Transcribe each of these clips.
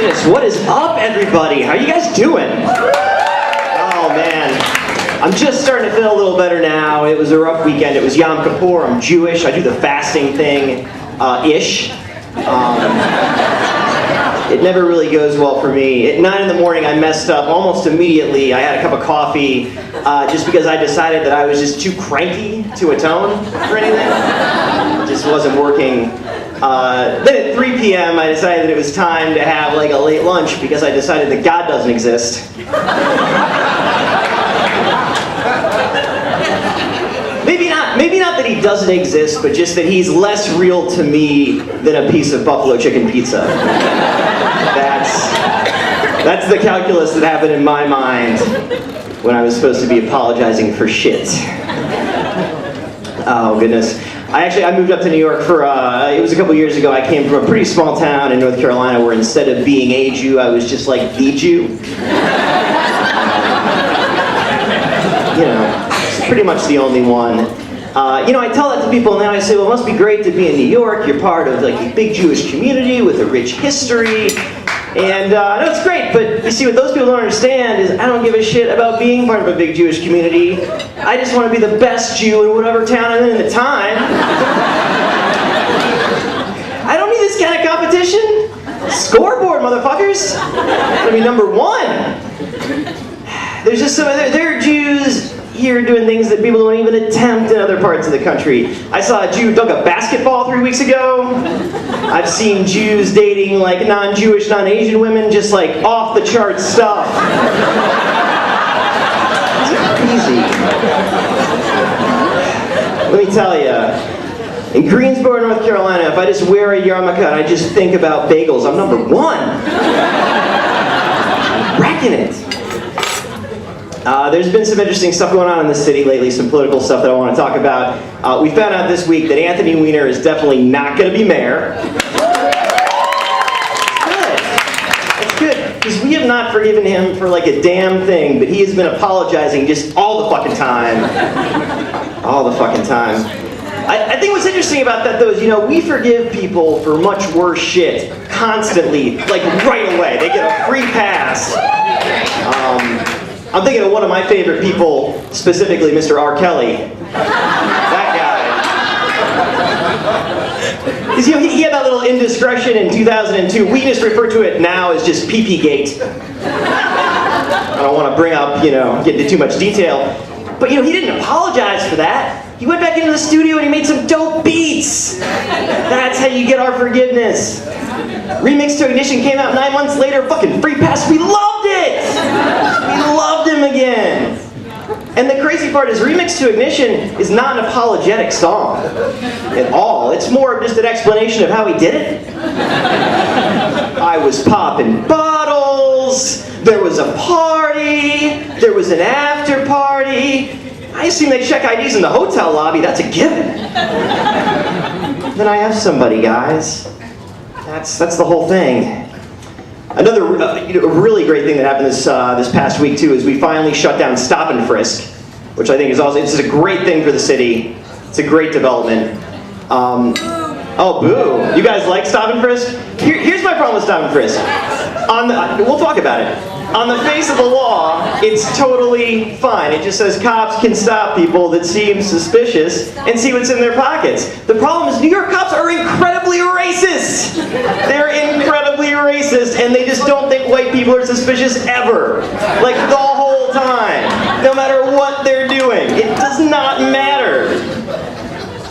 goodness, what is up, everybody? How are you guys doing? Oh, man. I'm just starting to feel a little better now. It was a rough weekend. It was Yom Kippur. I'm Jewish. I do the fasting thing, ish. It never really goes well for me. At 9 in the morning, I messed up almost immediately. I had a cup of coffee just because I decided that I was just too cranky to atone for anything. It just wasn't working. Then at 3 p.m., I decided that it was time to have like a late lunch because I decided that God doesn't exist. Maybe not that he doesn't exist, but just that he's less real to me than a piece of buffalo chicken pizza. That's the calculus that happened in my mind when I was supposed to be apologizing for shit. Oh, goodness. I moved up to New York for, it was a couple years ago. I came from a pretty small town in North Carolina where instead of being a Jew, I was just like the Jew. You know, it's pretty much the only one. I tell that to people now. I say, well, it must be great to be in New York. You're part of like a big Jewish community with a rich history. And no, it's great, but you see, what those people don't understand is I don't give a shit about being part of a big Jewish community. I just want to be the best Jew in whatever town I'm in at the time. I don't need this kind of competition. Scoreboard, motherfuckers. I mean, number one. There's just there are Jews here doing things that people don't even attempt in other parts of the country. I saw a Jew dunk a basketball 3 weeks ago. I've seen Jews dating like non-Jewish, non-Asian women, just like off the charts stuff. It's crazy. Let me tell you, in Greensboro, North Carolina, if I just wear a yarmulke and I just think about bagels, I'm number one. Wrecking it. There's been some interesting stuff going on in the city lately, some political stuff that I want to talk about. We found out this week that Anthony Weiner is definitely not going to be mayor. That's good, because we have not forgiven him for like a damn thing, but he has been apologizing just all the fucking time. All the fucking time. I think what's interesting about that, though, is, we forgive people for much worse shit constantly, like right away. They get a free pass. I'm thinking of one of my favorite people, specifically Mr. R. Kelly. That guy. Because he had that little indiscretion in 2002. We just refer to it now as just PP-gate. I don't want to bring up, get into too much detail. But, he didn't apologize for that. He went back into the studio and he made some dope beats. That's how you get our forgiveness. Remix to Ignition came out 9 months later, fucking free pass, we loved it! We loved him again. And the crazy part is Remix to Ignition is not an apologetic song at all. It's more of just an explanation of how he did it. I was popping bottles, there was a party, there was an after party. I assume they check IDs in the hotel lobby, that's a given. Then I have somebody, guys. That's the whole thing. Another really great thing that happened this past week too is we finally shut down Stop and Frisk, which I think is also it's a great thing for the city. It's a great development. Oh boo! You guys like Stop and Frisk? Here's my problem with Stop and Frisk. We'll talk about it. On the face of the law, it's totally fine. It just says cops can stop people that seem suspicious and see what's in their pockets. The problem is New York cops are incredibly racist. They're incredibly racist, and they just don't think white people are suspicious ever. Like the whole time. No matter what they're doing. It does not matter.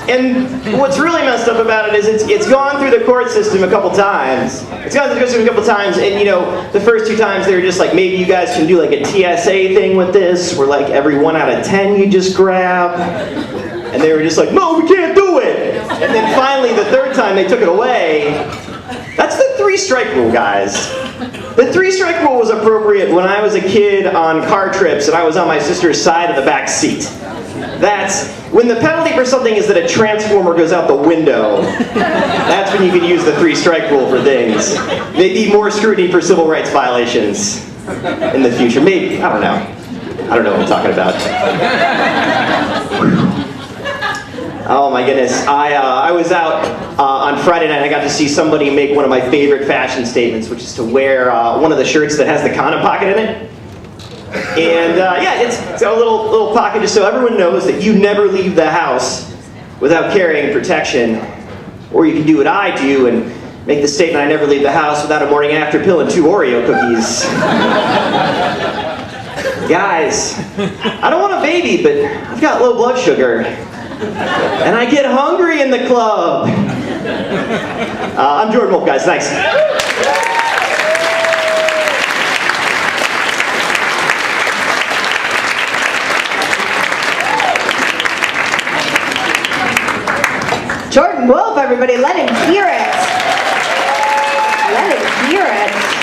And what's really messed up about it is it's gone through the court system a couple times. It's gone through the court system a couple times, and the first 2 times they were just like, maybe you guys can do like a TSA thing with this, where like every 1 out of 10 you just grab. And they were just like, no, we can't do it! And then finally, the 3rd time they took it away. That's the 3-strike rule, guys. The 3-strike rule was appropriate when I was a kid on car trips and I was on my sister's side of the back seat. That's when the penalty for something is that a transformer goes out the window. That's when you can use the 3-strike rule for things. Maybe more scrutiny for civil rights violations in the future. Maybe. I don't know. I don't know what I'm talking about. Oh my goodness. I was out on Friday night. I got to see somebody make one of my favorite fashion statements, which is to wear one of the shirts that has the condom pocket in it. And yeah, it's got a little pocket just so everyone knows that you never leave the house without carrying protection. Or you can do what I do and make the statement, I never leave the house without a morning after pill and 2 Oreo cookies. Guys, I don't want a baby, but I've got low blood sugar. And I get hungry in the club. I'm Jordan Wolf, guys. Thanks. Jordan Wolf, everybody, let him hear it. Let him hear it.